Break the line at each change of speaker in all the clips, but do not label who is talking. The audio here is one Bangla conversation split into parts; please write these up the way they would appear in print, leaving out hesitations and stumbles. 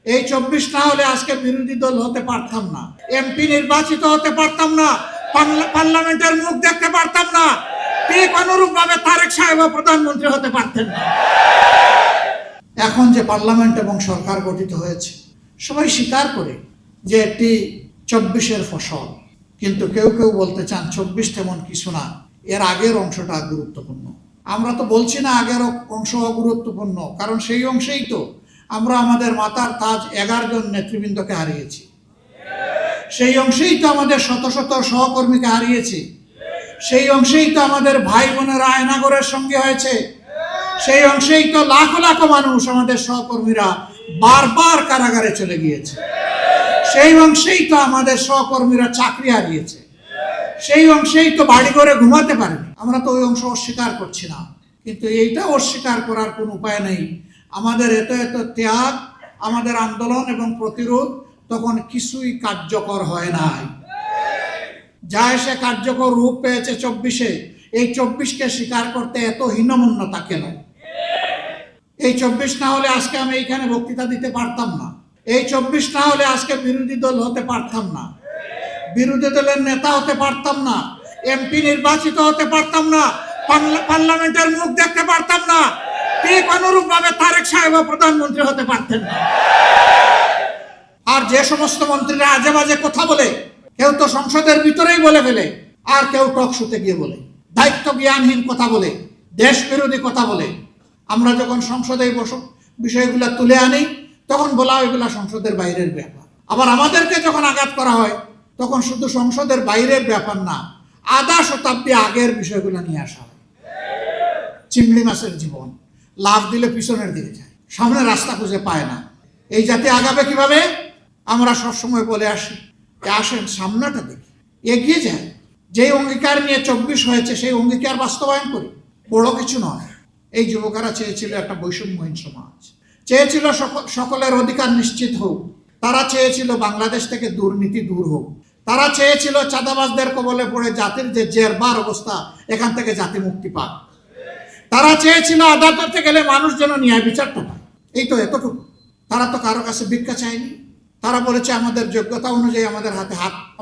এই 24 না হলে আজকে বিরোধী দল হতে পারতাম না, এমপি নির্বাচিত হতে পারতাম না, পার্লামেন্টের মুখ দেখতে পারতাম না, ঠিক অনুরূপ ভাবে তারেক সাহেব প্রধানমন্ত্রী হতে পারতেন না। এখন যে পার্লামেন্ট এবং সরকার গঠিত হয়েছে, সবাই স্বীকার করে যে এটি 24-এর ফসল, কিন্তু কেউ কেউ বলতে চান 24 তেমন কিছু না, এর আগের অংশটা গুরুত্বপূর্ণ। আমরা তো বলছি না আগের অংশ অগুরুত্বপূর্ণ, কারণ সেই অংশেই তো আমরা আমাদের মাতার তাজ 11 জন নেতৃবৃন্দকে হারিয়েছি, সেই অংশেই তো আমাদের শত শত সহকর্মীকে হারিয়েছি, সেই অংশেই তো আমাদের ভাই বোনেরা আয়নাগরের সঙ্গে হয়েছে, সেই অংশেই তো লাখ লাখ মানুষ আমাদের সহকর্মীরা বারবার কারাগারে চলে গিয়েছে, সেই অংশেই তো আমাদের সহকর্মীরা চাকরি হারিয়েছে, সেই অংশেই তো বাড়ি ঘরে ঘুমাতে পারেনি। আমরা তো ওই অংশ অস্বীকার করছি না, কিন্তু এইটা অস্বীকার করার কোনো উপায় নেই। আমাদের এত এত ত্যাগ, আমাদের আন্দোলন এবং প্রতিরোধ তখন কিছুই কার্যকর হয় নাই। যা এসে কার্যকর রূপ পেয়েছে 24-এ, এই 24-কে স্বীকার করতে এত হীনমন্যতা কেন? এই 24 না হলে আজকে আমি এইখানে বক্তৃতা দিতে পারতাম না, এই 24 না হলে আজকে বিরোধী দল হতে পারতাম না, বিরোধী দলের নেতা হতে পারতাম না, এমপি নির্বাচিত হতে পারতাম না, পার্লামেন্টের মুখ দেখতে পারতাম না, ঠিক অনুরূপ ভাবে তারেক সাহেব প্রধানমন্ত্রী হতে পারতেন না। আর যে সমস্ত মন্ত্রীরা আজে বাজে কথা বলে, কেউ তো সংসদের ভিতরেই বলে ফেলে, আর কেউ টক শোতে গিয়ে বলে, দায়িত্ব জ্ঞানহীন কথা বলে, দেশ বিরোধী কথা বলে। আমরা যখন সংসদে বিষয়গুলো তুলে আনি, তখন বলা হয় এগুলা সংসদের বাইরের ব্যাপার। আবার আমাদেরকে যখন আঘাত করা হয়, তখন শুধু সংসদের বাইরের ব্যাপার না, আধা শতাব্দী আগের বিষয়গুলো নিয়ে আসা হয়। চিংড়ি মাছের জীবন, লাফ দিলে পিছনের দিকে যায়, সামনে রাস্তা খুঁজে পায় না। এই জাতি আগাবে কিভাবে? আমরা সবসময় বলে আসি, আসেন সামনেটা দেখি, এগিয়ে যায়। যেই অঙ্গীকার নিয়ে 24 হয়েছে, সেই অঙ্গীকার বাস্তবায়ন করি। বড় কিছু নয়। এই যুবকেরা চেয়েছিল একটা বৈষম্যহীন সমাজ, চেয়েছিল সকলের অধিকার নিশ্চিত হোক, তারা চেয়েছিল বাংলাদেশ থেকে দুর্নীতি দূর হোক, তারা চেয়েছিল চাঁদাবাজদের কবলে পড়ে জাতির যে জেরবার অবস্থা, এখান থেকে জাতি মুক্তি পাক, তারা চেয়েছিল আদালতে গেলে মানুষ যেন ন্যায় বিচারটা পায়। এই তো এতটুকু। তারা তো কারো কাছে ভিক্ষা চায়নি, তারা বলেছে আমাদের যোগ্যতা অনুযায়ী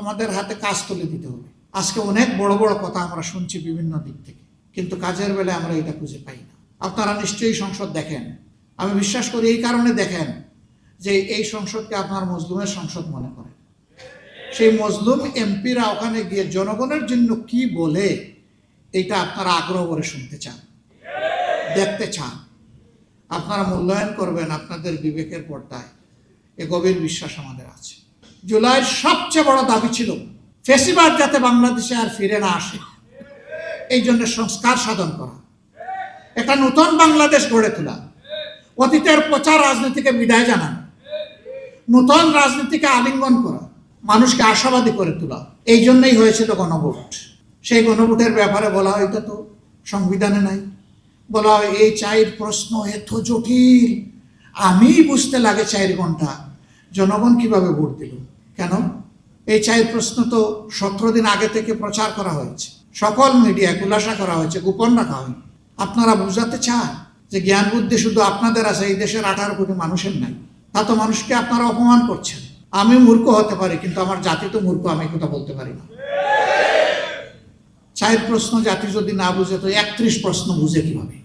আমাদের হাতে কাজ তুলে দিতে হবে। আজকে অনেক বড় বড় কথা আমরা শুনছি বিভিন্ন দিক থেকে, কিন্তু কাজের বেলায় আমরা এটা খুঁজে পাই না। আপনারা নিশ্চয়ই সংসদ দেখেন, আমি বিশ্বাস করি এই কারণে দেখেন যে এই সংসদকে আপনার মজলুমের সংসদ মনে করেন। সেই মজলুম এমপিরা ওখানে গিয়ে জনগণের জন্য কি বলে, এইটা আপনারা আগ্রহ করে শুনতে চান, দেখতে চান, আপনারা মূল্যায়ন করবেন আপনাদের বিবেকের পর্দায়। এ গভীর বিশ্বাস আমাদের আছে। জুলাইয়ের সবচেয়ে বড় দাবি ছিল ফ্যাসিবাদ যাতে বাংলাদেশে আর ফিরে না আসে, এই জন্য সংস্কার সাধন করা, একটা নতুন বাংলাদেশ গড়ে তোলা, অতীতের পচা রাজনীতিকে বিদায় জানানো, নতুন রাজনীতিকে আলিঙ্গন করা, মানুষকে আশাবাদী করে তোলা। এই জন্যই হয়েছিল গণভোট। সেই গণভোটের ব্যাপারে বলা হয় এটা তো সংবিধানে নাই। বলা হয় এই 4 প্রশ্ন এত জটিল, আমি বুঝতে লাগে 4 ঘন্টা, জনগণ কিভাবে ভোট দিল? কেন? এই 4 প্রশ্ন তো 17 দিন আগে থেকে প্রচার করা হয়েছে, সকল মিডিয়া খুলাসা করা হয়েছে, গোপন রাখা হয়নি। আপনারা বুঝাতে চান যে জ্ঞান বুদ্ধি শুধু আপনাদের আছে, এই দেশের 18 কোটি মানুষের নাই। তা তো মানুষকে আপনারা অপমান করছেন। আমি মূর্খ হতে পারি, কিন্তু আমার জাতি তো মূর্খ, আমি কথা বলতে পারি না। 4 প্রশ্ন জাতি যদি না বুঝে, তো 31 প্রশ্ন বুঝে কিভাবে?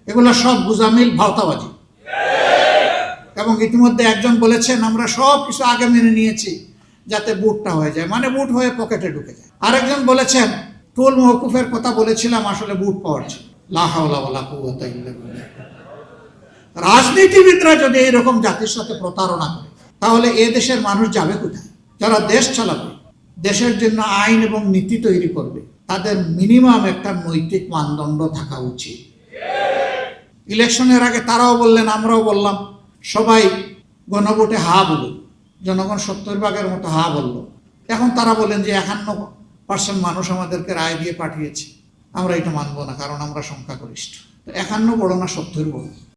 এগুলো সব বুঝামিল, ভাওতাবাজি। এবং ইতিমধ্যে একজন বলেছেন আমরা সব কিছু আগে মেনে নিয়েছি যাতে বুটটা হয়ে যায়, মানে বুট হয়ে পকেটে ঢুকে যায়। আরেকজন বলেছেন টুল মওকুফের কথা বলেছিলাম, আসলে বুট পাওয়ার ছিল। লা হাওলা ওয়ালা কুওয়াতা ইল্লা বিল্লাহ। রাজনীতিবিদরা যদি এইরকম জাতির সাথে প্রতারণা করে, তাহলে এ দেশের মানুষ যাবে কোথায়? যারা দেশ চালাবে, দেশের জন্য আইন এবং নীতি তৈরি করবে, তাদের মিনিমাম একটা নৈতিক মানদণ্ড থাকা উচিত। ইলেকশনের আগে তারাও বললেন, আমরাও বললাম, সবাই গণভোটে হা বলুন, জনগণ 70 ভাগের মতো হা বলল। এখন তারা বলেন যে 51% মানুষ আমাদেরকে রায় দিয়ে পাঠিয়েছে, আমরা এটা মানবো না, কারণ আমরা সংখ্যাগরিষ্ঠ। 51 বড় না 70 বড়?